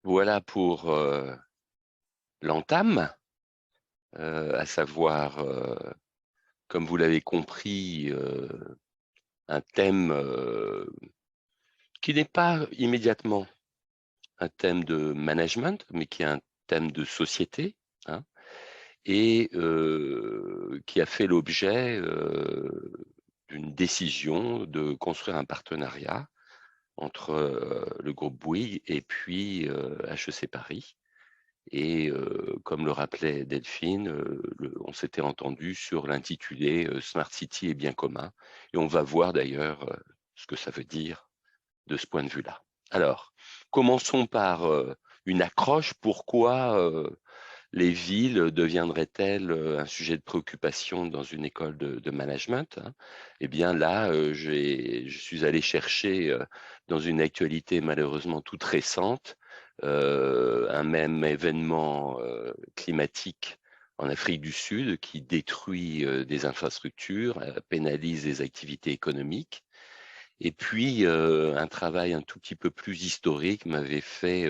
Voilà pour l'entame, à savoir, comme vous l'avez compris, un thème qui n'est pas immédiatement un thème de management, mais qui est un thème de société, hein, et qui a fait l'objet d'une décision de construire un partenariat entre le groupe Bouygues et puis HEC Paris. Et comme le rappelait Delphine, on s'était entendu sur l'intitulé Smart City et bien commun. Et on va voir d'ailleurs ce que ça veut dire de ce point de vue-là. Alors, commençons par une accroche. Pourquoi les villes deviendraient-elles un sujet de préoccupation dans une école de management, hein? Eh bien là, je suis allé chercher dans une actualité malheureusement toute récente un même événement climatique en Afrique du Sud qui détruit des infrastructures, pénalise les activités économiques. Et puis, un travail un tout petit peu plus historique m'avait fait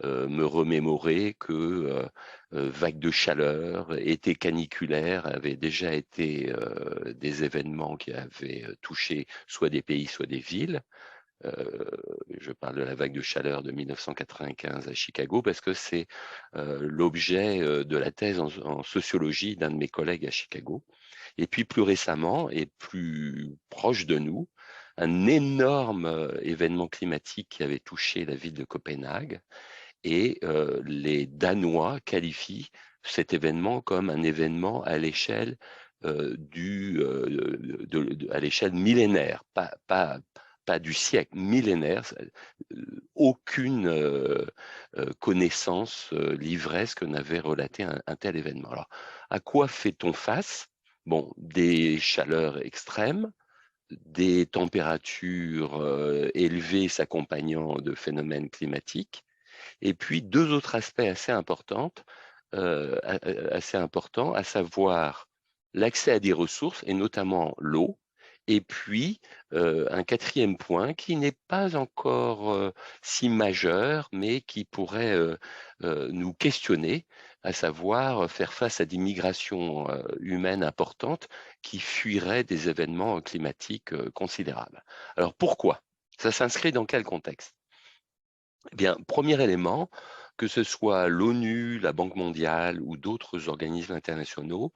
me remémorer que vagues de chaleur, été caniculaire avaient déjà été des événements qui avaient touché soit des pays, soit des villes. Euh, je parle de la vague de chaleur de 1995 à Chicago parce que c'est l'objet de la thèse en sociologie d'un de mes collègues à Chicago. Et puis plus récemment et plus proche de nous, un énorme événement climatique qui avait touché la ville de Copenhague. Et les Danois qualifient cet événement comme un événement à l'échelle à l'échelle millénaire, pas du siècle, millénaire. Aucune connaissance livresque n'avait relaté un tel événement. Alors, à quoi fait-on face? Bon, des chaleurs extrêmes, des températures élevées s'accompagnant de phénomènes climatiques, et puis deux autres aspects assez importants, à savoir l'accès à des ressources, et notamment l'eau, et puis un quatrième point qui n'est pas encore si majeur, mais qui pourrait nous questionner, à savoir faire face à des migrations humaines importantes qui fuiraient des événements climatiques considérables. Alors pourquoi? Ça s'inscrit dans quel contexte? Eh bien, premier élément, que ce soit l'ONU, la Banque mondiale ou d'autres organismes internationaux,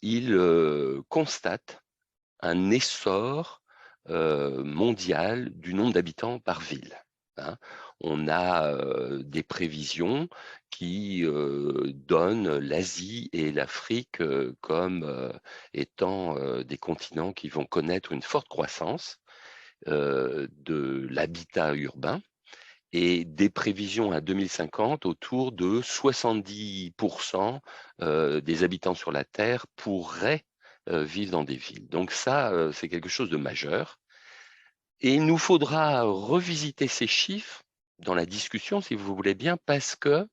ils constatent un essor mondial du nombre d'habitants par ville, hein. On a des prévisions qui donnent l'Asie et l'Afrique comme étant des continents qui vont connaître une forte croissance de l'habitat urbain et des prévisions à 2050 autour de 70% des habitants sur la Terre pourraient vivre dans des villes. Donc ça, c'est quelque chose de majeur. Et il nous faudra revisiter ces chiffres dans la discussion, si vous voulez bien, parce que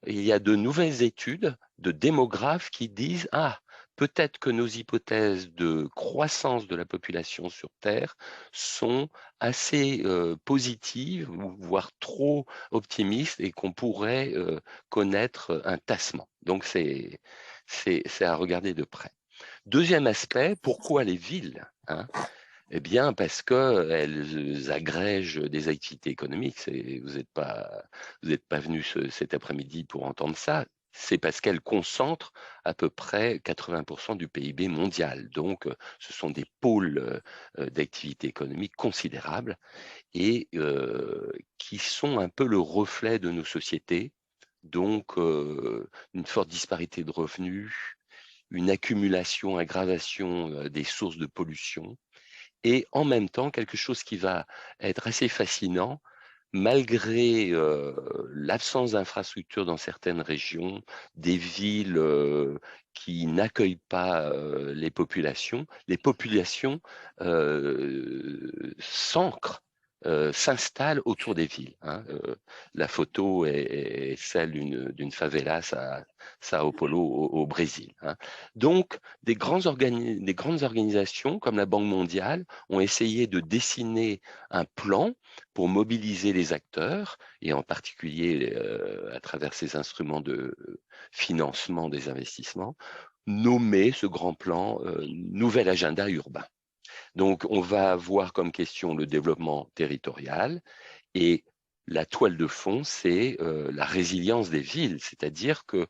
il y a de nouvelles études de démographes qui disent ah, peut-être que nos hypothèses de croissance de la population sur Terre sont assez positives, voire trop optimistes, et qu'on pourrait connaître un tassement. Donc, c'est à regarder de près. Deuxième aspect, pourquoi les villes, hein? Eh bien, parce qu'elles agrègent des activités économiques. Vous n'êtes pas venu cet après-midi pour entendre ça. C'est parce qu'elles concentrent à peu près 80% du PIB mondial. Donc, ce sont des pôles d'activité économique considérables et qui sont un peu le reflet de nos sociétés. Donc, une forte disparité de revenus, une accumulation, aggravation des sources de pollution et en même temps quelque chose qui va être assez fascinant, malgré l'absence d'infrastructures dans certaines régions, des villes qui n'accueillent pas les populations s'ancrent s'installent autour des villes. La photo est celle d'une favela à Sao Paulo au Brésil. Donc, des grandes organisations comme la Banque mondiale ont essayé de dessiner un plan pour mobiliser les acteurs, et en particulier à travers ces instruments de financement des investissements, nommer ce grand plan Nouvel Agenda Urbain. Donc, on va avoir comme question le développement territorial et la toile de fond, c'est la résilience des villes, c'est-à-dire que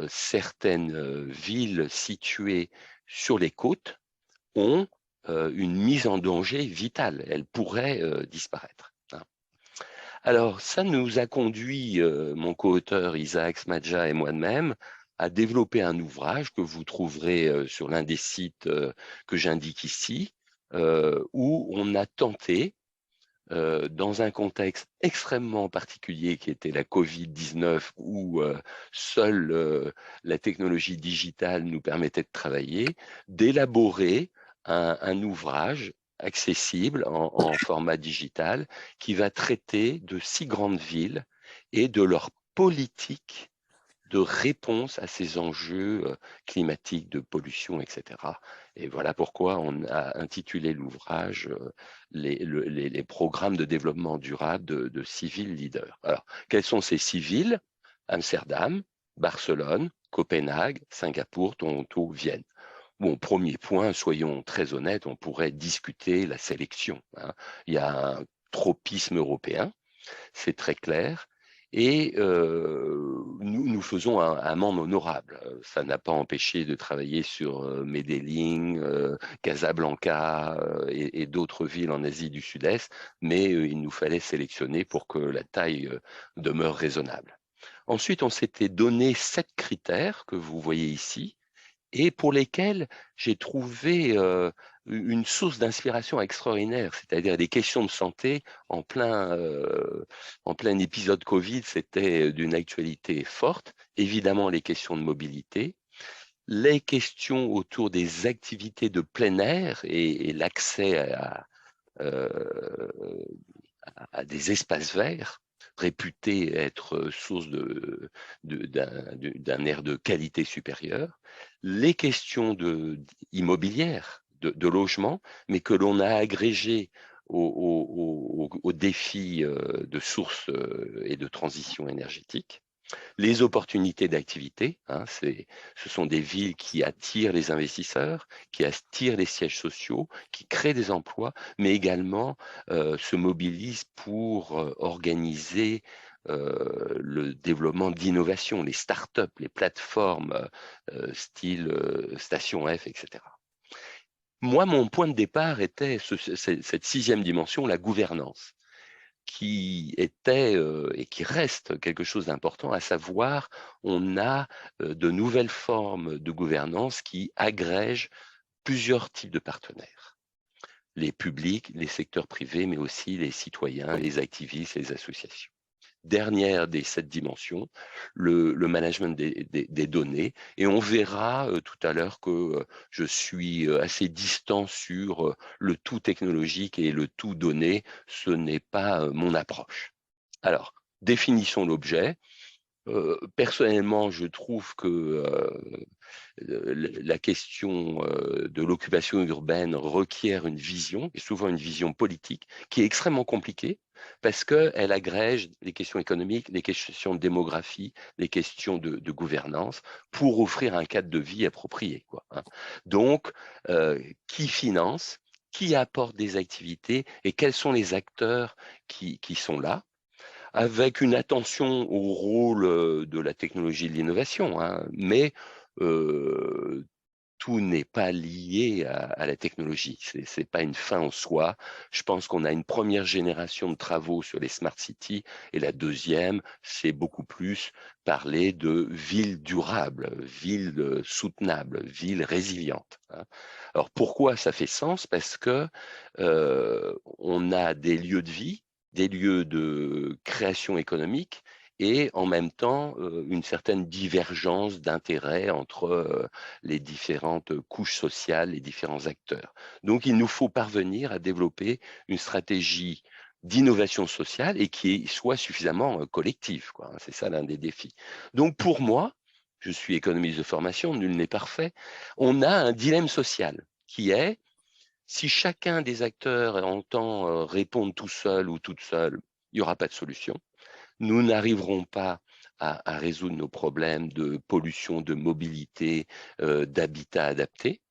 certaines villes situées sur les côtes ont une mise en danger vitale. Elles pourraient disparaître. Alors, ça nous a conduit, mon co-auteur Isaac Smadja et moi-même, à développer un ouvrage que vous trouverez sur l'un des sites que j'indique ici, où on a tenté, dans un contexte extrêmement particulier qui était la Covid-19, où seule la technologie digitale nous permettait de travailler, d'élaborer un ouvrage accessible en format digital qui va traiter de 6 grandes villes et de leur politique de réponse à ces enjeux climatiques, de pollution, etc. Et voilà pourquoi on a intitulé l'ouvrage les programmes de développement durable de 6 villes leaders. Alors, quelles sont ces 6 villes? Amsterdam, Barcelone, Copenhague, Singapour, Toronto, Vienne. Bon, premier point, soyons très honnêtes, on pourrait discuter la sélection. Il y a un tropisme européen, c'est très clair. Et nous faisons un monde honorable. Ça n'a pas empêché de travailler sur Medellín, Casablanca et d'autres villes en Asie du Sud-Est, mais il nous fallait sélectionner pour que la taille demeure raisonnable. Ensuite, on s'était donné 7 critères que vous voyez ici, et pour lesquels j'ai trouvé une source d'inspiration extraordinaire, c'est-à-dire des questions de santé en plein épisode Covid, c'était d'une actualité forte. Évidemment, les questions de mobilité, les questions autour des activités de plein air et l'accès euh, à des espaces verts réputés être source d'un air de qualité supérieure, les questions immobilières, de logement, mais que l'on a agrégées aux défis de sources et de transition énergétique, les opportunités d'activité, ce sont des villes qui attirent les investisseurs, qui attirent les sièges sociaux, qui créent des emplois, mais également se mobilisent pour organiser le développement d'innovation, les startups, les plateformes style Station F, etc. Moi, mon point de départ était cette 6e dimension, la gouvernance, qui était et qui reste quelque chose d'important, à savoir on a de nouvelles formes de gouvernance qui agrègent plusieurs types de partenaires. Les publics, les secteurs privés, mais aussi les citoyens, les activistes, les associations. Dernière des 7 dimensions, le management des données. Et on verra tout à l'heure que je suis assez distant sur le tout technologique et le tout donné. Ce n'est pas mon approche. Alors, définissons l'objet. Personnellement, je trouve que la question de l'occupation urbaine requiert une vision, et souvent une vision politique, qui est extrêmement compliquée, parce qu'elle agrège les questions économiques, les questions de démographie, les questions de gouvernance, pour offrir un cadre de vie approprié, Donc, qui finance, qui apporte des activités, et quels sont les acteurs qui sont là, avec une attention au rôle de la technologie et de l'innovation, mais tout n'est pas lié à la technologie. Ce n'est pas une fin en soi. Je pense qu'on a une première génération de travaux sur les smart cities et la deuxième, c'est beaucoup plus parler de villes durables, villes soutenables, villes résilientes. Alors pourquoi ça fait sens? Parce que on a des lieux de vie, des lieux de création économique et en même temps une certaine divergence d'intérêts entre les différentes couches sociales, les différents acteurs. Donc il nous faut parvenir à développer une stratégie d'innovation sociale et qui soit suffisamment collective, quoi. C'est ça l'un des défis. Donc pour moi, je suis économiste de formation, nul n'est parfait, on a un dilemme social qui est, si chacun des acteurs entend répondre tout seul ou toute seule, il n'y aura pas de solution. Nous n'arriverons pas à résoudre nos problèmes de pollution, de mobilité, d'habitat adapté.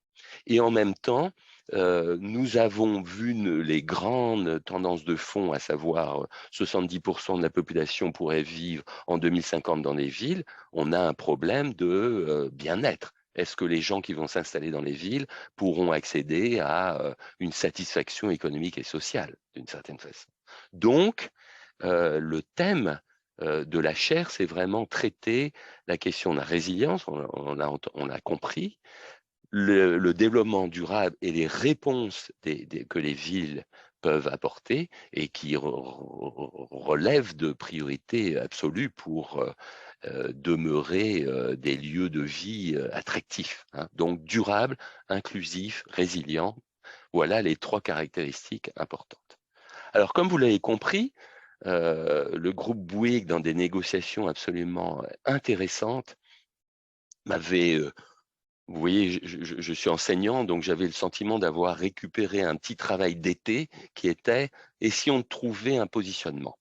Et en même temps, nous avons vu les grandes tendances de fond, à savoir 70% de la population pourrait vivre en 2050 dans les villes. On a un problème de bien-être. Est-ce que les gens qui vont s'installer dans les villes pourront accéder à une satisfaction économique et sociale, d'une certaine façon? Donc, le thème de la chaire, c'est vraiment traiter la question de la résilience, on l'a compris, le développement durable et les réponses que les villes peuvent apporter et qui relèvent de priorités absolues pour demeurer des lieux de vie attractifs, hein. Donc durable, inclusif, résilient, voilà les trois caractéristiques importantes. Alors comme vous l'avez compris, le groupe Bouygues, dans des négociations absolument intéressantes, m'avait vous voyez, je suis enseignant, donc j'avais le sentiment d'avoir récupéré un petit travail d'été qui était « et si on trouvait un positionnement ?»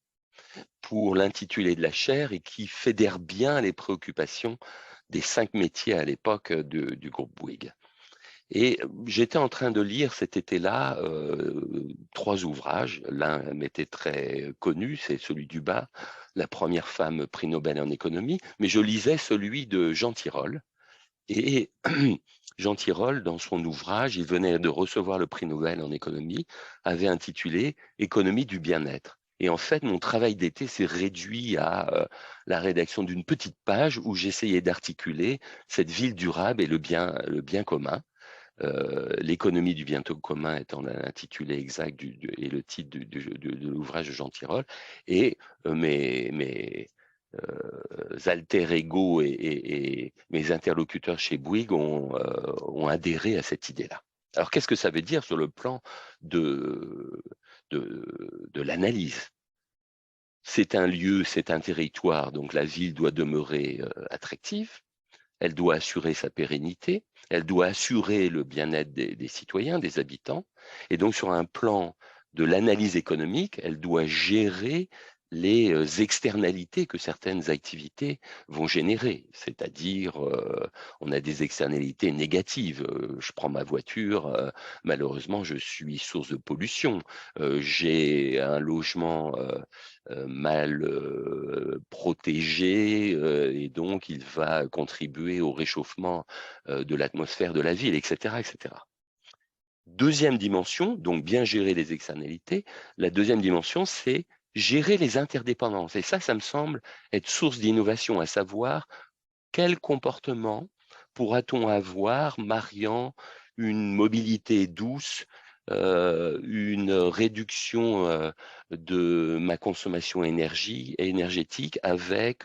pour l'intitulé de la chaire et qui fédère bien les préoccupations des 5 métiers à l'époque du groupe Bouygues. Et j'étais en train de lire cet été-là 3 ouvrages. L'un m'était très connu, c'est celui du bas, la première femme prix Nobel en économie, mais je lisais celui de Jean Tirole. Et Jean Tirole, dans son ouvrage, il venait de recevoir le prix Nobel en économie, avait intitulé « Économie du bien-être ». Et en fait, mon travail d'été s'est réduit à la rédaction d'une petite page où j'essayais d'articuler cette ville durable et le bien commun. L'économie du bien commun étant l'intitulé exact et le titre de l'ouvrage de Jean Tirole. Et mes alter ego et mes interlocuteurs chez Bouygues ont adhéré à cette idée-là. Alors, qu'est-ce que ça veut dire sur le plan de l'analyse? C'est un lieu, c'est un territoire, donc la ville doit demeurer attractive, elle doit assurer sa pérennité, elle doit assurer le bien-être des citoyens, des habitants, et donc sur un plan de l'analyse économique, elle doit gérer les externalités que certaines activités vont générer, c'est-à-dire on a des externalités négatives. Je prends ma voiture, malheureusement je suis source de pollution, j'ai un logement mal protégé et donc il va contribuer au réchauffement de l'atmosphère de la ville, etc., etc. Deuxième dimension, donc bien gérer les externalités. La deuxième dimension, c'est gérer les interdépendances. Et ça me semble être source d'innovation, à savoir quel comportement pourra-t-on avoir mariant une mobilité douce, une réduction de ma consommation énergétique avec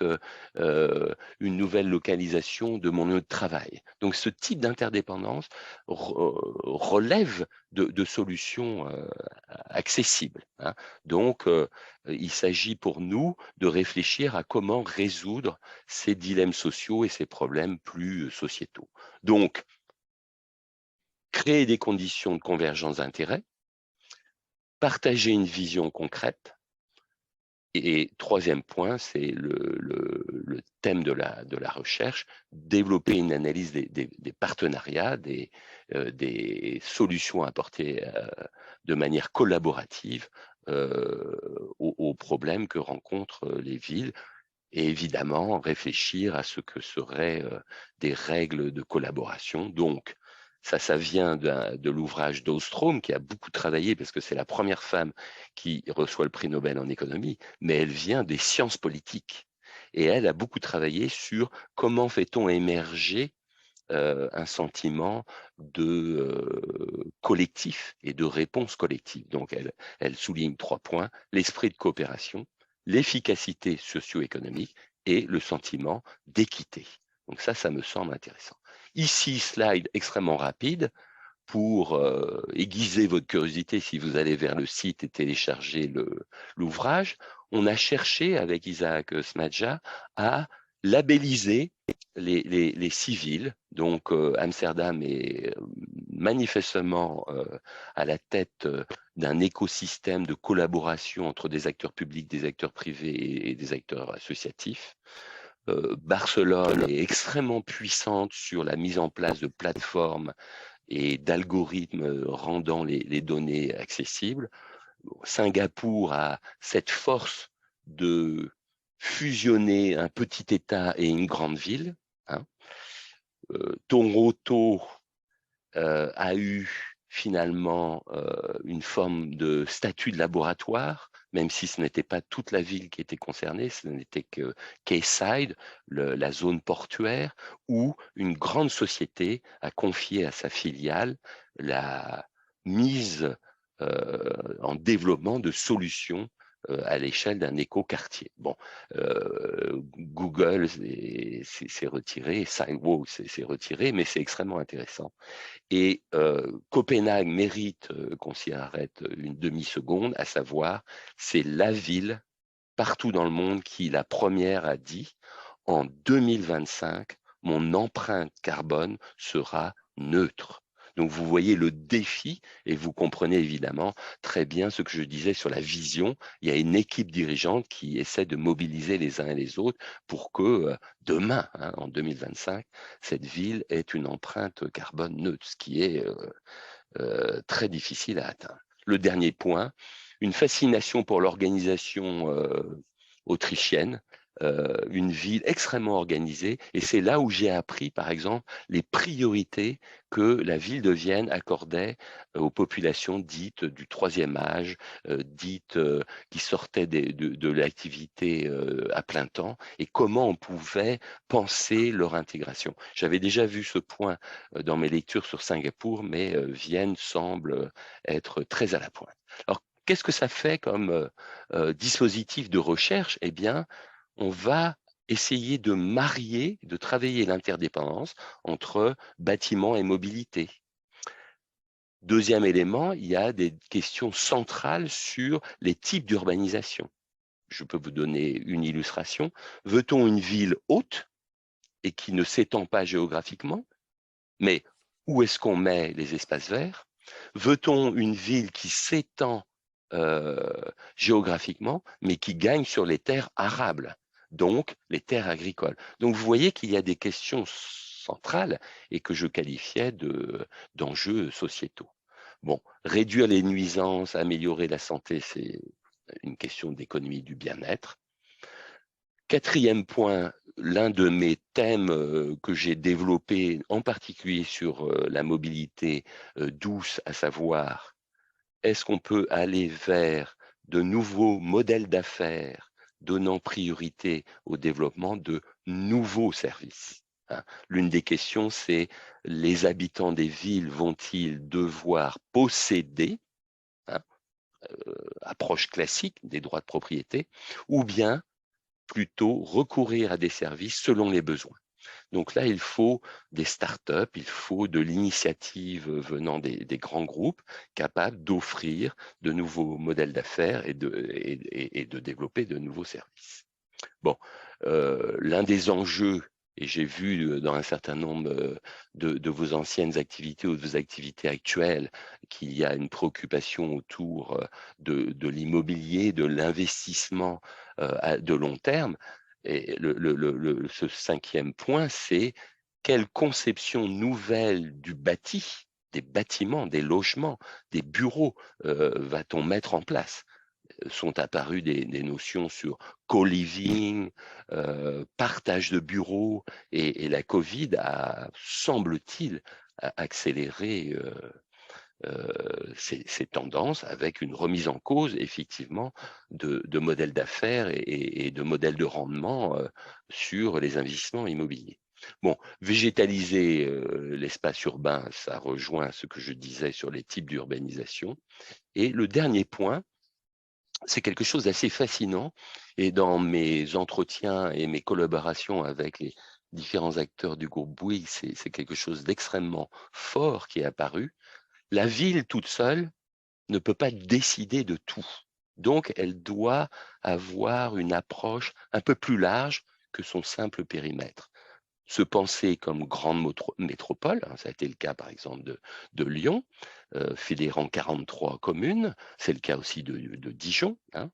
une nouvelle localisation de mon lieu de travail. Donc ce type d'interdépendance relève de solutions accessibles, hein. Donc il s'agit pour nous de réfléchir à comment résoudre ces dilemmes sociaux et ces problèmes plus sociétaux. Donc, créer des conditions de convergence d'intérêts, partager une vision concrète, et troisième point, c'est le thème de la recherche, développer une analyse des partenariats, des solutions apportées de manière collaborative aux problèmes que rencontrent les villes, et évidemment réfléchir à ce que seraient des règles de collaboration. Donc, ça vient de l'ouvrage d'Ostrom, qui a beaucoup travaillé, parce que c'est la première femme qui reçoit le prix Nobel en économie, mais elle vient des sciences politiques. Et elle a beaucoup travaillé sur comment fait-on émerger un sentiment de collectif et de réponse collective. Donc, elle souligne 3 points: l'esprit de coopération, l'efficacité socio-économique et le sentiment d'équité. Donc ça me semble intéressant. Ici, slide extrêmement rapide pour aiguiser votre curiosité si vous allez vers le site et télécharger l'ouvrage. On a cherché avec Isaac Smadja à labelliser les civils. Donc Amsterdam est manifestement à la tête d'un écosystème de collaboration entre des acteurs publics, des acteurs privés et des acteurs associatifs. Barcelone est extrêmement puissante sur la mise en place de plateformes et d'algorithmes rendant les données accessibles. Singapour a cette force de fusionner un petit État et une grande ville. Hein. Toronto a eu finalement une forme de statut de laboratoire, même si ce n'était pas toute la ville qui était concernée, ce n'était que Quayside, la zone portuaire, où une grande société a confié à sa filiale la mise en développement de solutions à l'échelle d'un écoquartier. Bon, Google s'est retiré, Sidewalk s'est retiré, mais c'est extrêmement intéressant. Et Copenhague mérite qu'on s'y arrête une demi-seconde, à savoir, c'est la ville partout dans le monde qui, la première, a dit en 2025, mon empreinte carbone sera neutre. Donc vous voyez le défi et vous comprenez évidemment très bien ce que je disais sur la vision. Il y a une équipe dirigeante qui essaie de mobiliser les uns et les autres pour que demain, hein, en 2025, cette ville ait une empreinte carbone neutre, ce qui est très difficile à atteindre. Le dernier point, une fascination pour l'organisation autrichienne, une ville extrêmement organisée, et c'est là où j'ai appris, par exemple, les priorités que la ville de Vienne accordait aux populations dites du troisième âge, dites qui sortaient de l'activité à plein temps, et comment on pouvait penser leur intégration. J'avais déjà vu ce point dans mes lectures sur Singapour, mais Vienne semble être très à la pointe. Alors, qu'est-ce que ça fait comme dispositif de recherche? Eh bien, on va essayer de marier, de travailler l'interdépendance entre bâtiment et mobilité. Deuxième élément, il y a des questions centrales sur les types d'urbanisation. Je peux vous donner une illustration. Veut-on une ville haute et qui ne s'étend pas géographiquement, mais où est-ce qu'on met les espaces verts? Veut-on une ville qui s'étend géographiquement, mais qui gagne sur les terres arables, donc les terres agricoles? Donc vous voyez qu'il y a des questions centrales et que je qualifiais d'enjeux sociétaux. Bon, réduire les nuisances, améliorer la santé, c'est une question d'économie du bien-être. Quatrième point, l'un de mes thèmes que j'ai développé en particulier sur la mobilité douce, à savoir, est-ce qu'on peut aller vers de nouveaux modèles d'affaires donnant priorité au développement de nouveaux services, hein? L'une des questions, c'est les habitants des villes vont-ils devoir posséder, hein, approche classique des droits de propriété, ou bien plutôt recourir à des services selon les besoins. Donc là, il faut des startups, il faut de l'initiative venant des grands groupes capables d'offrir de nouveaux modèles d'affaires et de développer de nouveaux services. Bon, l'un des enjeux, et j'ai vu dans un certain nombre de vos anciennes activités ou de vos activités actuelles qu'il y a une préoccupation autour de l'immobilier, de l'investissement de long terme. Et ce cinquième point, c'est quelle conception nouvelle du bâti, des bâtiments, des logements, des bureaux va-t-on mettre en place? Sont apparues des notions sur co-living, partage de bureaux, et la Covid a, semble-t-il, accéléré ces tendances avec une remise en cause, effectivement, de modèles d'affaires et de modèles de rendement sur les investissements immobiliers. Bon, végétaliser l'espace urbain, ça rejoint ce que je disais sur les types d'urbanisation. Et le dernier point, c'est quelque chose d'assez fascinant. Et dans mes entretiens et mes collaborations avec les différents acteurs du groupe Bouygues, c'est quelque chose d'extrêmement fort qui est apparu. La ville toute seule ne peut pas décider de tout. Donc, elle doit avoir une approche un peu plus large que son simple périmètre. Se penser comme grande métropole, hein, ça a été le cas par exemple de Lyon, fédérant 43 communes, c'est le cas aussi de Dijon, hein,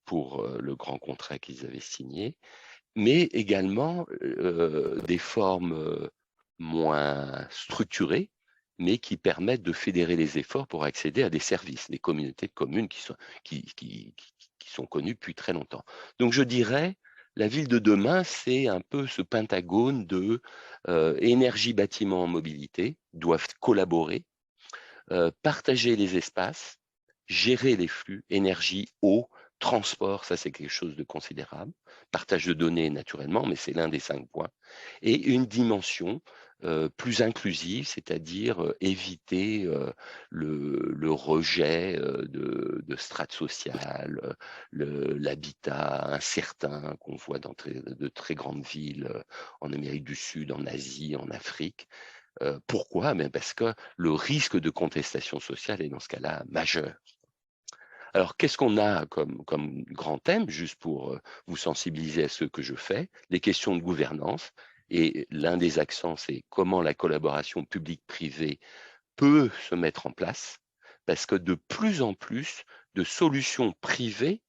pour le grand contrat qu'ils avaient signé, mais également des formes moins structurées, mais qui permettent de fédérer les efforts pour accéder à des services, des communautés de communes qui sont connues depuis très longtemps. Donc je dirais, la ville de demain, c'est un peu ce pentagone de énergie, bâtiment, mobilité, doivent collaborer, partager les espaces, gérer les flux, énergie, eau, transport, ça c'est quelque chose de considérable. Partage de données naturellement, mais c'est l'un des 5 points. Et une dimension plus inclusive, c'est-à-dire éviter le rejet de strates sociales, l'habitat incertain qu'on voit dans de très grandes villes en Amérique du Sud, en Asie, en Afrique. Pourquoi? Parce que le risque de contestation sociale est dans ce cas-là majeur. Alors, qu'est-ce qu'on a comme grand thème, juste pour vous sensibiliser à ce que je fais? Les questions de gouvernance. Et l'un des accents, c'est comment la collaboration publique-privée peut se mettre en place, parce que de plus en plus de solutions privées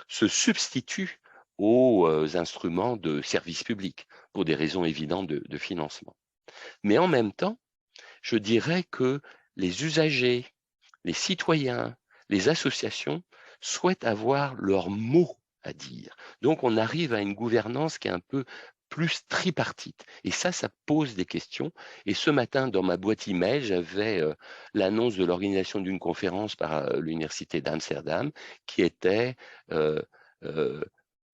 se substituent aux instruments de service public, pour des raisons évidentes de financement. Mais en même temps, je dirais que les usagers, les citoyens, les associations souhaitent avoir leur mot à dire. Donc on arrive à une gouvernance qui est un peu plus tripartite. Et ça pose des questions. Et ce matin, dans ma boîte email, j'avais l'annonce de l'organisation d'une conférence par l'Université d'Amsterdam qui était euh, euh,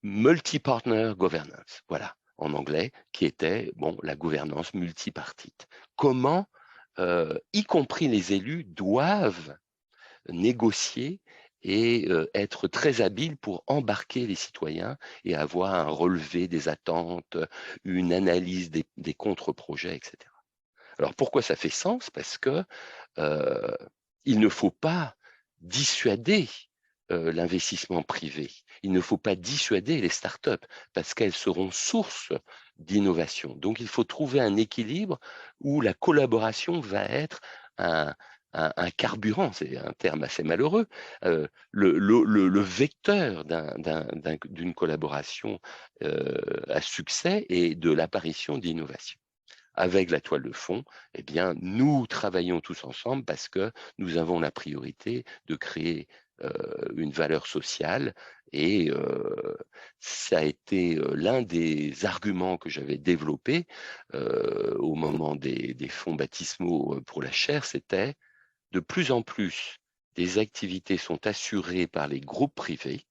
Multi-Partner Governance, voilà, en anglais, qui était la gouvernance multipartite. Comment, y compris les élus, doivent négocier et être très habiles pour embarquer les citoyens et avoir un relevé des attentes, une analyse des contre-projets, etc. Alors pourquoi ça fait sens? Parce que euh, il ne faut pas dissuader l'investissement privé. Il ne faut pas dissuader les startups parce qu'elles seront source d'innovation. Donc il faut trouver un équilibre où la collaboration va être un, un carburant, c'est un terme assez malheureux, le vecteur d'une collaboration à succès et de l'apparition d'innovation. Avec la toile de fond, eh bien, nous travaillons tous ensemble parce que nous avons la priorité de créer une valeur sociale et ça a été l'un des arguments que j'avais développé au moment des fonds baptismaux pour la chaire, c'était de plus en plus des activités sont assurées par les groupes privés,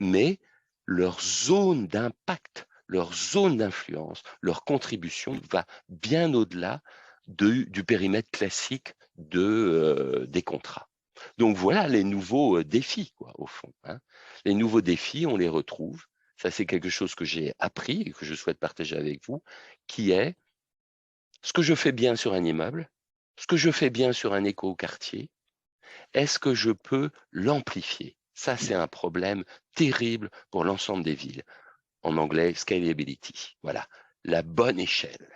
mais leur zone d'impact, leur zone d'influence, leur contribution va bien au-delà du périmètre classique des contrats. Donc voilà les nouveaux défis, quoi, au fond, hein. Les nouveaux défis, on les retrouve. Ça, c'est quelque chose que j'ai appris et que je souhaite partager avec vous, qui est ce que je fais bien sur un immeuble, ce que je fais bien sur un éco-quartier, est-ce que je peux l'amplifier? Ça, c'est un problème terrible pour l'ensemble des villes. En anglais, scalability. Voilà, la bonne échelle.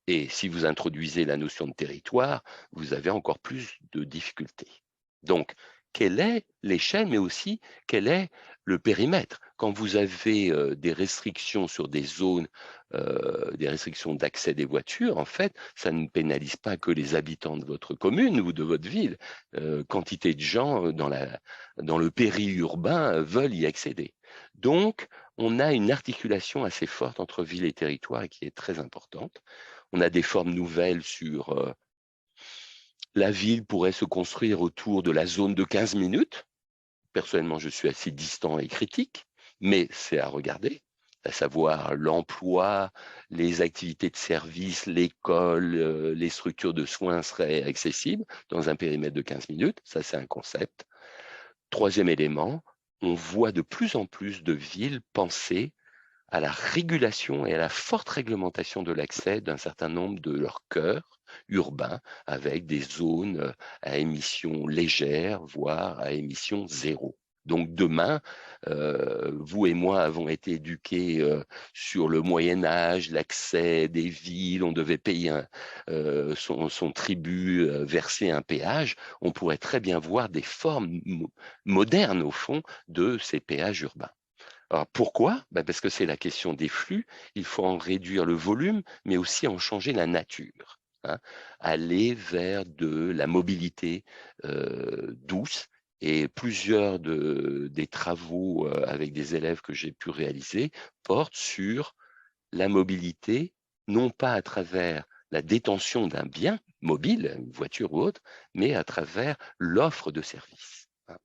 Et si vous introduisez la notion de territoire, vous avez encore plus de difficultés. Donc, quelle est l'échelle, mais aussi quel est le périmètre? Quand vous avez des restrictions sur des zones, des restrictions d'accès des voitures, en fait, ça ne pénalise pas que les habitants de votre commune ou de votre ville. Quantité de gens dans le périurbain veulent y accéder. Donc, on a une articulation assez forte entre ville et territoire et qui est très importante. On a des formes nouvelles sur la ville pourrait se construire autour de la zone de 15 minutes. Personnellement, je suis assez distant et critique, mais c'est à regarder, à savoir l'emploi, les activités de service, l'école, les structures de soins seraient accessibles dans un périmètre de 15 minutes. Ça, c'est un concept. Troisième élément, on voit de plus en plus de villes penser à la régulation et à la forte réglementation de l'accès d'un certain nombre de leurs cœurs urbains avec des zones à émissions légères, voire à émissions zéro. Donc demain, vous et moi avons été éduqués sur le Moyen Âge, l'accès des villes, on devait payer son tribut, verser un péage. On pourrait très bien voir des formes modernes, au fond, de ces péages urbains. Alors pourquoi? Ben parce que c'est la question des flux. Il faut en réduire le volume, mais aussi en changer la nature. Hein. Aller vers de la mobilité douce. Et plusieurs des travaux avec des élèves que j'ai pu réaliser portent sur la mobilité, non pas à travers la détention d'un bien mobile, une voiture ou autre, mais à travers l'offre de services. Hein.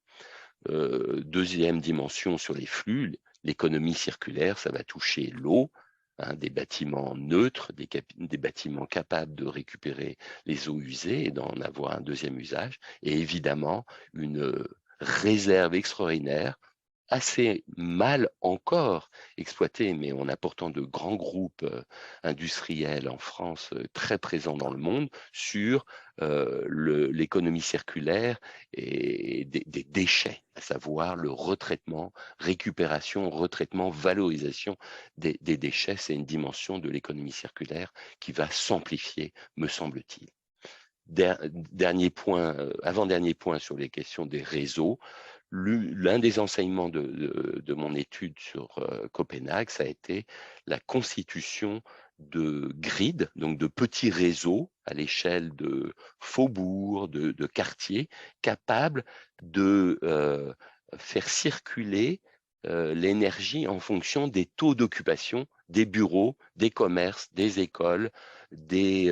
Deuxième dimension sur les flux, l'économie circulaire, ça va toucher l'eau, hein, des bâtiments neutres, des bâtiments capables de récupérer les eaux usées et d'en avoir un deuxième usage, et évidemment une réserve extraordinaire assez mal encore exploité, mais on a pourtant de grands groupes industriels en France très présents dans le monde sur l'économie circulaire et des déchets, à savoir le retraitement, récupération, retraitement, valorisation des déchets. C'est une dimension de l'économie circulaire qui va s'amplifier, me semble-t-il. Dernier point, avant-dernier point sur les questions des réseaux. L'un des enseignements de mon étude sur Copenhague, ça a été la constitution de grids, donc de petits réseaux à l'échelle de faubourgs, de quartiers, capables de faire circuler l'énergie en fonction des taux d'occupation des bureaux, des commerces, des écoles, des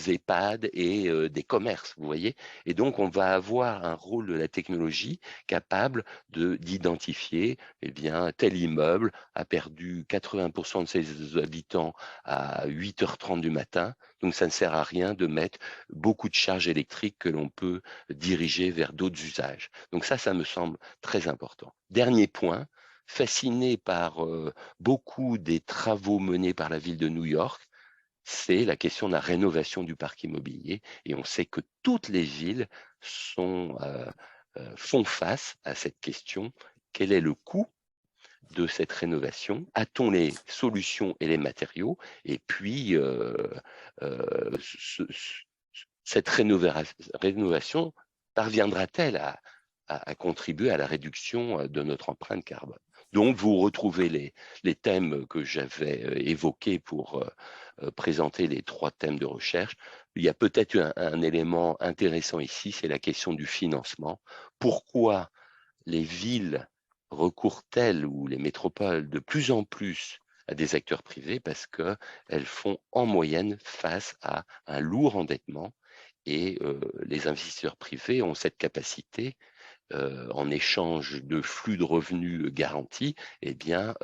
EHPAD et des commerces, vous voyez. Et donc, on va avoir un rôle de la technologie capable d'identifier, eh bien, tel immeuble a perdu 80% de ses habitants à 8h30 du matin. Donc, ça ne sert à rien de mettre beaucoup de charges électriques que l'on peut diriger vers d'autres usages. Donc, ça me semble très important. Dernier point, fasciné par beaucoup des travaux menés par la ville de New York, c'est la question de la rénovation du parc immobilier. Et on sait que toutes les villes font face à cette question. Quel est le coût de cette rénovation? A-t-on les solutions et les matériaux? Et puis, cette rénovation parviendra-t-elle à contribuer à la réduction de notre empreinte carbone? Donc, vous retrouvez les thèmes que j'avais évoqués pour présenter les 3 thèmes de recherche. Il y a peut-être un élément intéressant ici, c'est la question du financement. Pourquoi les villes recourent-elles ou les métropoles de plus en plus à des acteurs privés? Parce qu'elles font en moyenne face à un lourd endettement et les investisseurs privés ont cette capacité, en échange de flux de revenus garantis, eh bien,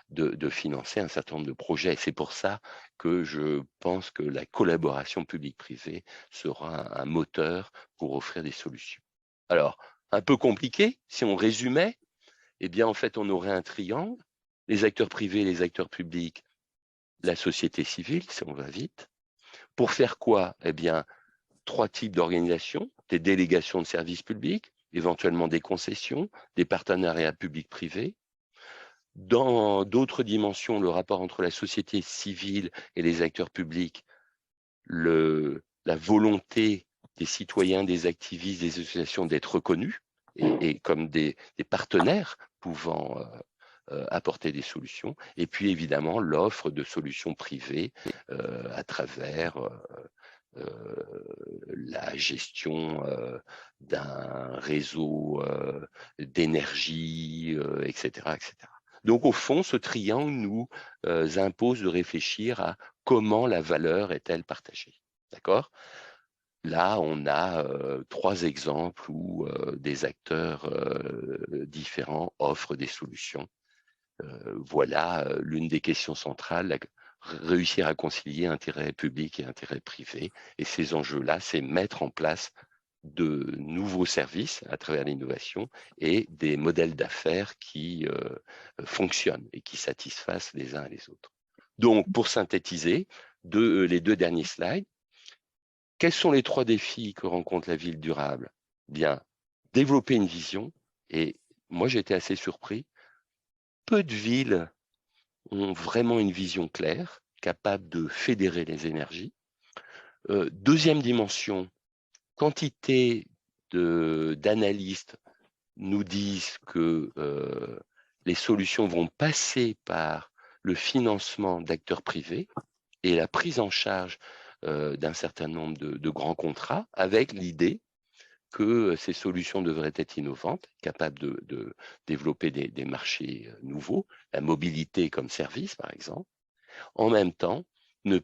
de financer un certain nombre de projets. C'est pour ça que je pense que la collaboration publique-privée sera un moteur pour offrir des solutions. Alors, un peu compliqué, si on résumait, eh bien, en fait, on aurait un triangle, les acteurs privés, les acteurs publics, la société civile, si on va vite. Pour faire quoi? Eh bien, 3 types d'organisations, des délégations de services publics, éventuellement des concessions, des partenariats publics-privés. Dans d'autres dimensions, le rapport entre la société civile et les acteurs publics, la volonté des citoyens, des activistes, des associations d'être reconnus et comme des partenaires pouvant apporter des solutions. Et puis évidemment, l'offre de solutions privées à travers la gestion d'un réseau d'énergie, etc., etc. Donc, au fond, ce triangle nous impose de réfléchir à comment la valeur est-elle partagée. D'accord? Là, on a 3 exemples où des acteurs différents offrent des solutions. Voilà l'une des questions centrales, réussir à concilier intérêt public et intérêt privé. Et ces enjeux-là, c'est mettre en place de nouveaux services à travers l'innovation et des modèles d'affaires qui fonctionnent et qui satisfassent les uns et les autres. Donc, pour synthétiser, les 2 derniers slides, quels sont les 3 défis que rencontre la ville durable? Bien, développer une vision, et moi j'ai été assez surpris, peu de villes ont vraiment une vision claire, capable de fédérer les énergies. Deuxième dimension, quantité d'analystes nous disent que les solutions vont passer par le financement d'acteurs privés et la prise en charge d'un certain nombre de grands contrats, avec l'idée que ces solutions devraient être innovantes, capables de développer des marchés nouveaux, la mobilité comme service par exemple. En même temps, ne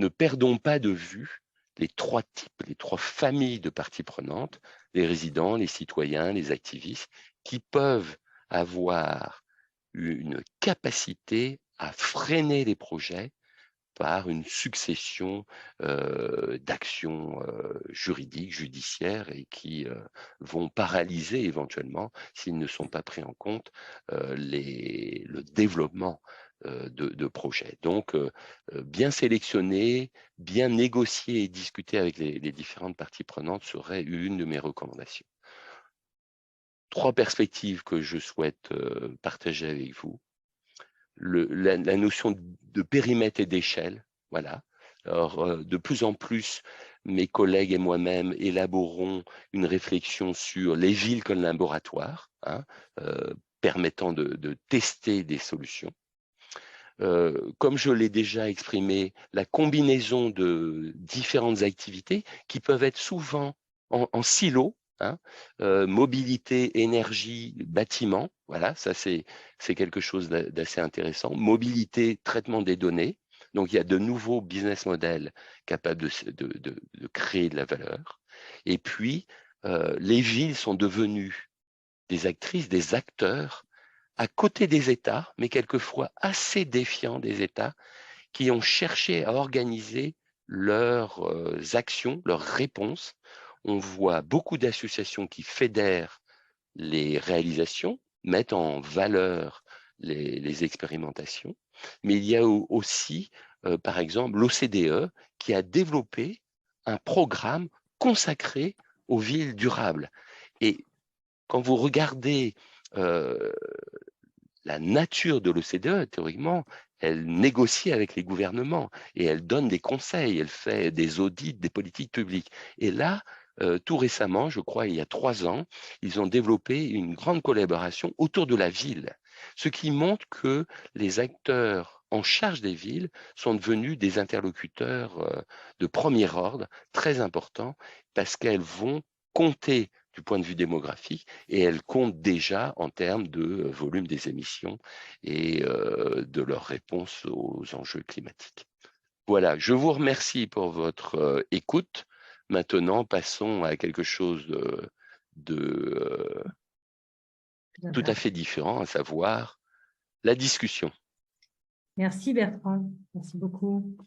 perdons pas de vue les 3 types, les 3 familles de parties prenantes, les résidents, les citoyens, les activistes, qui peuvent avoir une capacité à freiner les projets par une succession d'actions juridiques, judiciaires, et qui vont paralyser éventuellement, s'ils ne sont pas pris en compte, le développement de projets. Donc, bien sélectionner, bien négocier et discuter avec les différentes parties prenantes serait une de mes recommandations. 3 perspectives que je souhaite partager avec vous. La notion de périmètre et d'échelle, voilà. Alors, de plus en plus, mes collègues et moi-même élaborons une réflexion sur les villes comme laboratoire, hein, permettant de tester des solutions. Comme je l'ai déjà exprimé, la combinaison de différentes activités qui peuvent être souvent en silo, hein, mobilité, énergie, bâtiment, voilà, ça c'est quelque chose d'assez intéressant. Mobilité, traitement des données, donc il y a de nouveaux business models capables de créer de la valeur. Et puis, les villes sont devenues des actrices, des acteurs à côté des États, mais quelquefois assez défiants des États, qui ont cherché à organiser leurs actions, leurs réponses. On voit beaucoup d'associations qui fédèrent les réalisations, mettent en valeur les expérimentations, mais il y a aussi, par exemple, l'OCDE qui a développé un programme consacré aux villes durables. Et quand vous regardez la nature de l'OCDE, théoriquement, elle négocie avec les gouvernements et elle donne des conseils, elle fait des audits des politiques publiques. Et là, tout récemment, je crois il y a 3 ans, ils ont développé une grande collaboration autour de la ville, ce qui montre que les acteurs en charge des villes sont devenus des interlocuteurs de premier ordre, très importants, parce qu'elles vont compter du point de vue démographique, et elles comptent déjà en termes de volume des émissions et de leur réponse aux enjeux climatiques. Voilà, je vous remercie pour votre écoute. Maintenant, passons à quelque chose de tout à fait différent, à savoir la discussion. Merci Bertrand, merci beaucoup.